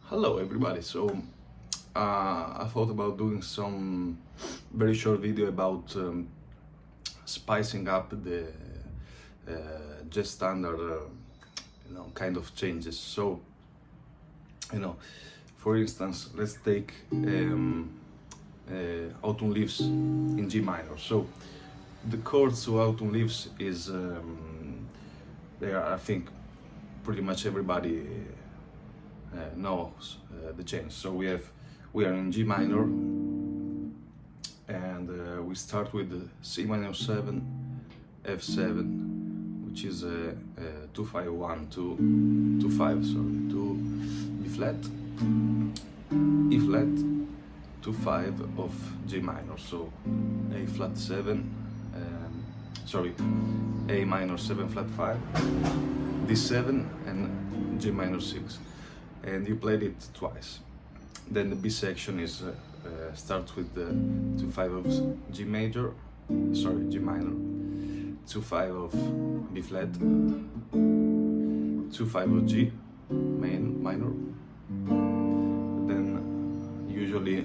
Hello everybody, so I thought about doing some very short video about spicing up the jazz standard kind of changes. So for instance, let's take Autumn Leaves in G minor. So the chords to Autumn Leaves is they are, I think, pretty much everybody knows the change. So we are in G minor, and we start with C minor 7, F7, which is 2-5-1 to 2-5, sorry, to B flat, E flat, 2-5 of G minor. So A flat 7, sorry, A minor 7 flat 5, D7, and G minor 6. And you played it twice. Then the B section is starts with the 2-5 of G major, sorry, G minor, 2-5 of B flat, 2-5 of G minor. Then usually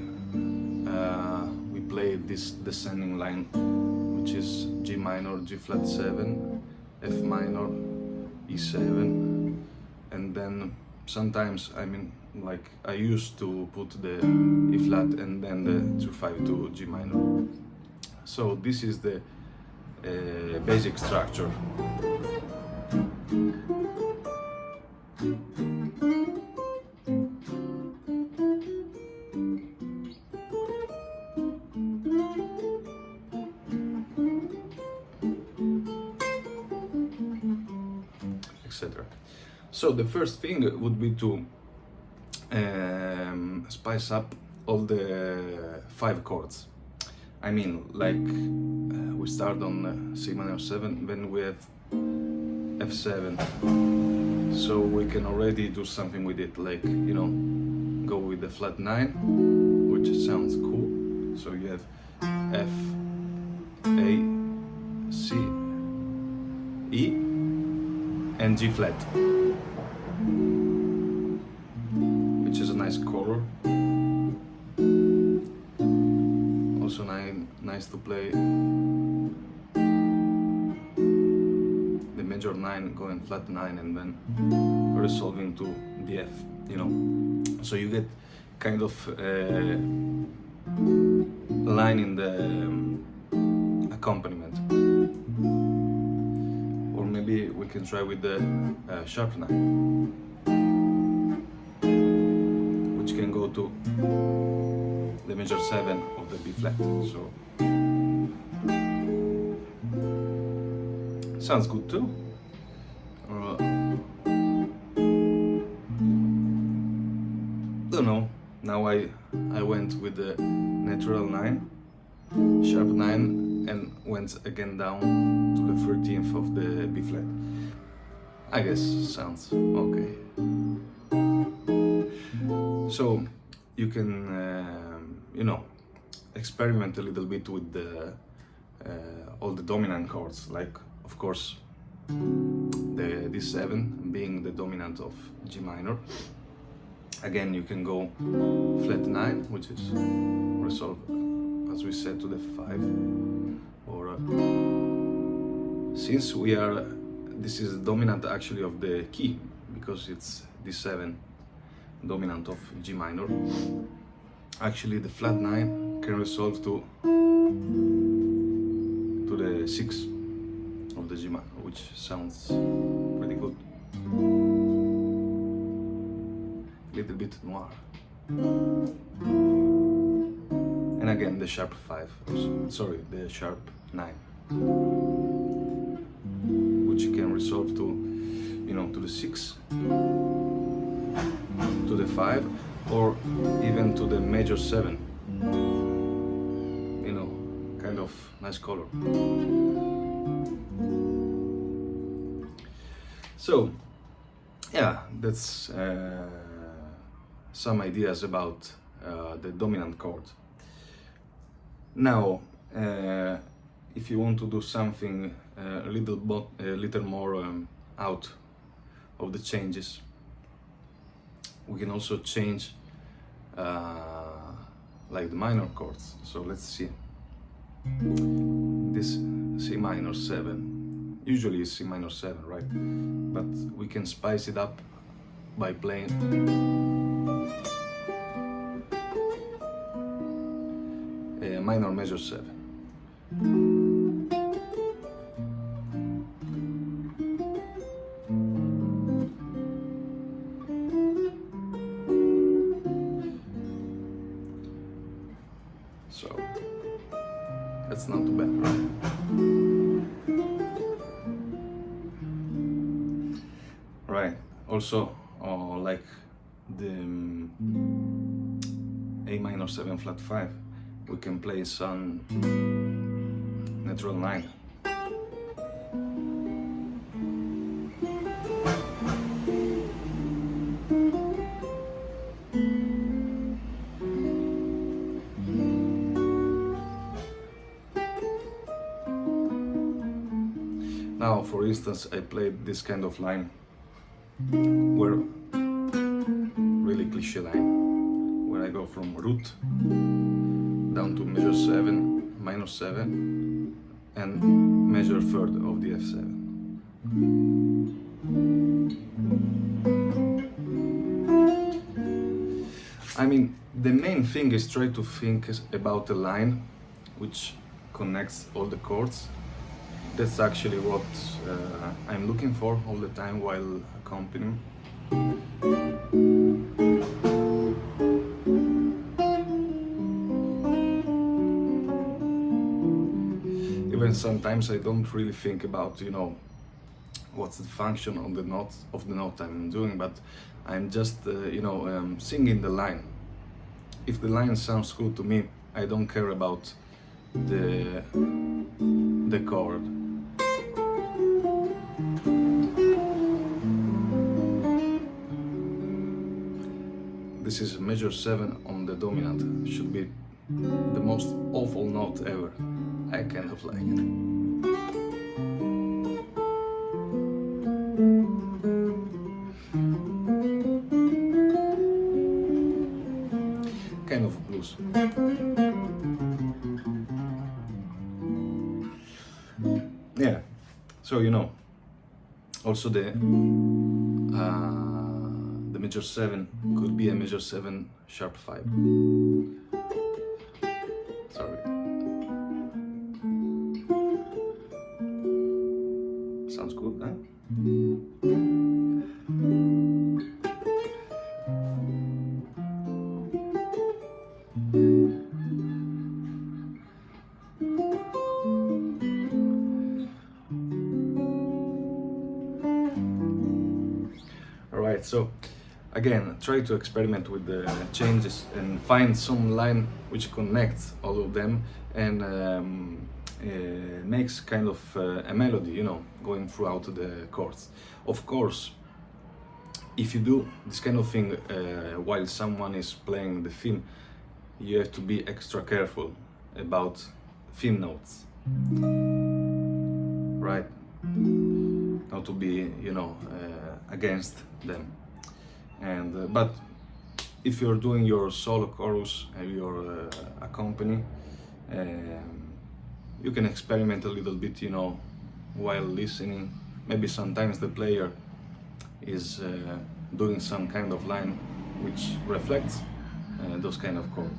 we play this descending line, which is G minor, G flat 7, F minor, E7, and then sometimes, like I used to put the E flat and then the 2-5 to G minor. So this is the basic structure. Etc. So the first thing would be to spice up all the 5 chords. We start on C minor 7, then we have F7. So we can already do something with it, like, go with the flat 9, which sounds cool. So you have F, A, C, E, and G flat, which is a nice color. Also nice to play the major 9 going flat 9 and then resolving to the F, So you get kind of a line in the accompaniment. Or maybe we can try with the sharp 9, which can go to the major 7 of the B flat. So sounds good too. Don't know. Now I went with the natural 9, sharp 9, and went again down to the 13th of the B flat. I guess sounds okay. So you can, experiment a little bit with the all the dominant chords, like, of course, the D7 being the dominant of G minor. Again, you can go flat 9, which is resolve, as we said, to the 5. Or since this is dominant actually of the key, because it's D7 dominant of G minor. Actually, the flat 9 can resolve to to the 6 of the G minor, which sounds pretty good. Little bit noir. And again the sharp 5, sorry, the sharp 9, which you can resolve to, you know, to the 6, to the 5, or even to the major 7. You know, kind of nice color. So, yeah, that's some ideas about the dominant chord. Now, if you want to do something a little more out of the changes, we can also change like the minor chords. So let's see. This C minor 7, usually is C minor 7, right? But we can spice it up by playing a minor major 7. So that's not too bad, right? Right. Also, like the A minor 7 flat 5, we can play some natural 9. Now, for instance, I played this kind of line, where really cliche line, where I go from root down to major 7, minor 7, and major 3rd of the F7. I mean, the main thing is try to think about a line which connects all the chords. That's actually what I'm looking for all the time while accompanying. Even sometimes I don't really think about, you know, what's the function on the note of the note I'm doing, but I'm just, you know, singing the line. If the line sounds good to me, I don't care about the chord. This is major 7 on the dominant. Should be the most awful note ever. I kind of like it. Kind of blues. Yeah, so you know, also the major 7 could be a major 7 sharp 5. Sorry. Sounds good, huh? Alright, so again, try to experiment with the changes and find some line which connects all of them and makes kind of a melody, you know, going throughout the chords. Of course, if you do this kind of thing while someone is playing the theme, you have to be extra careful about theme notes, right? Not to be, you know, against them. And but if you're doing your solo chorus and you're accompanying, you can experiment a little bit, you know, while listening. Maybe sometimes the player is doing some kind of line which reflects those kind of chords.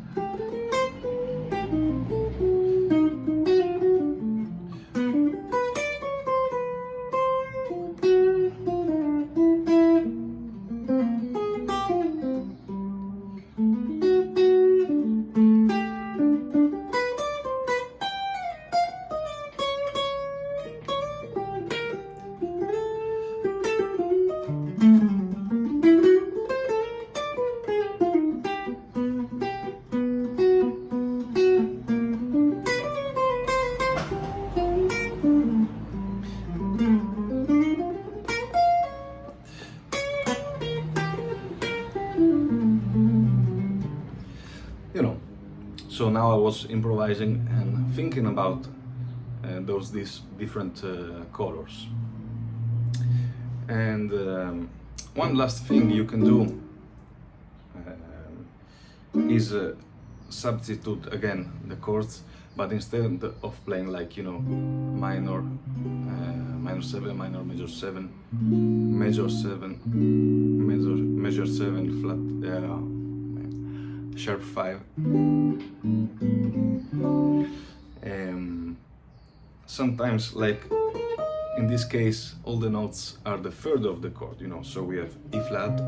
So now I was improvising and thinking about these different colors. And one last thing you can do is substitute again the chords, but instead of playing like, you know, minor, minor 7, minor major 7, major 7, major 7, flat, sharp 5. Sometimes, like in this case, all the notes are the third of the chord, you know, so we have E flat,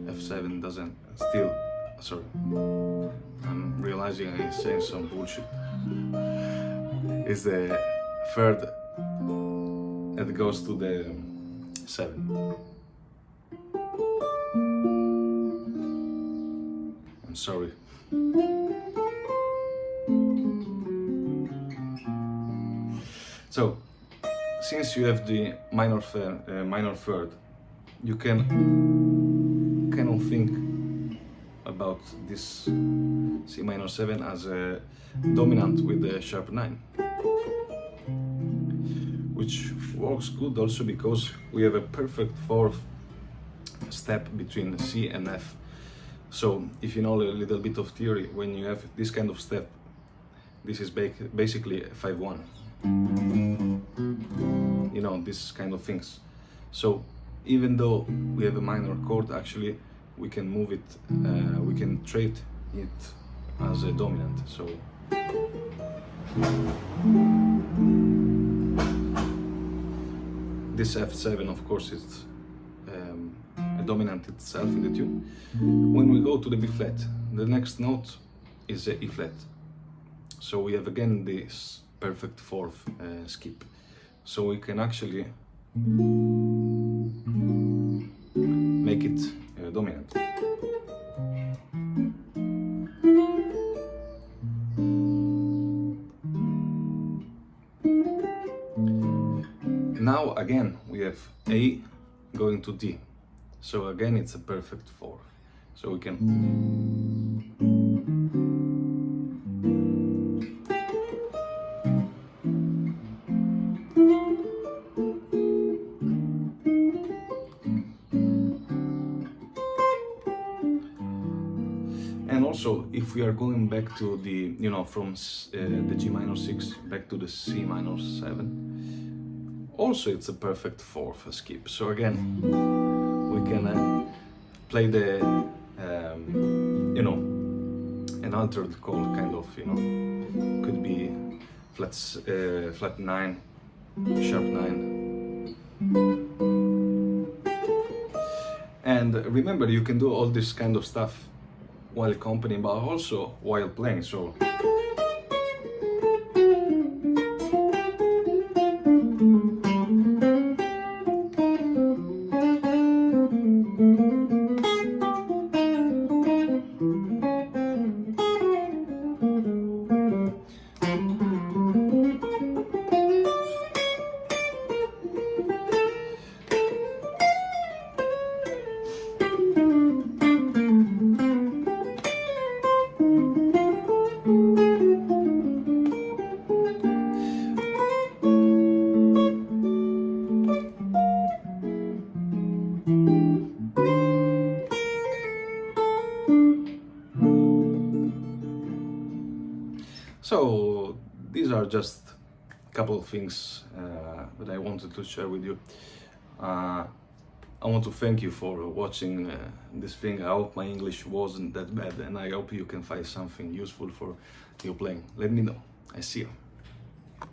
F7 doesn't, still, sorry, I'm realizing I'm saying some bullshit, is the third that goes to the 7. I'm sorry. So, since you have the minor third, you can kind of think about this C minor 7 as a dominant with the sharp 9, which works good also because we have a perfect fourth step between C and F. So if you know a little bit of theory, when you have this kind of step, this is basically a 5-1. You know, this kind of things. So even though we have a minor chord, actually we can move it, we can treat it as a dominant. So this F7, of course, is a dominant itself in the tune. When we go to the B flat, the next note is a E flat. So we have again this perfect fourth skip. So we can actually make it dominant. Now again we have A going to D. So again it's a perfect fourth. So we can and also if we are going back to the, you know, from the G minor 6 back to the C minor 7, also it's a perfect fourth skip. So again we can play the you know, an altered chord, kind of, you know, could be flat 9, sharp 9. And remember, you can do all this kind of stuff while accompanying, but also while playing. So So these are just a couple of things that I wanted to share with you. I want to thank you for watching this thing. I hope my English wasn't that bad, and I hope you can find something useful for your playing. Let me know. I see you.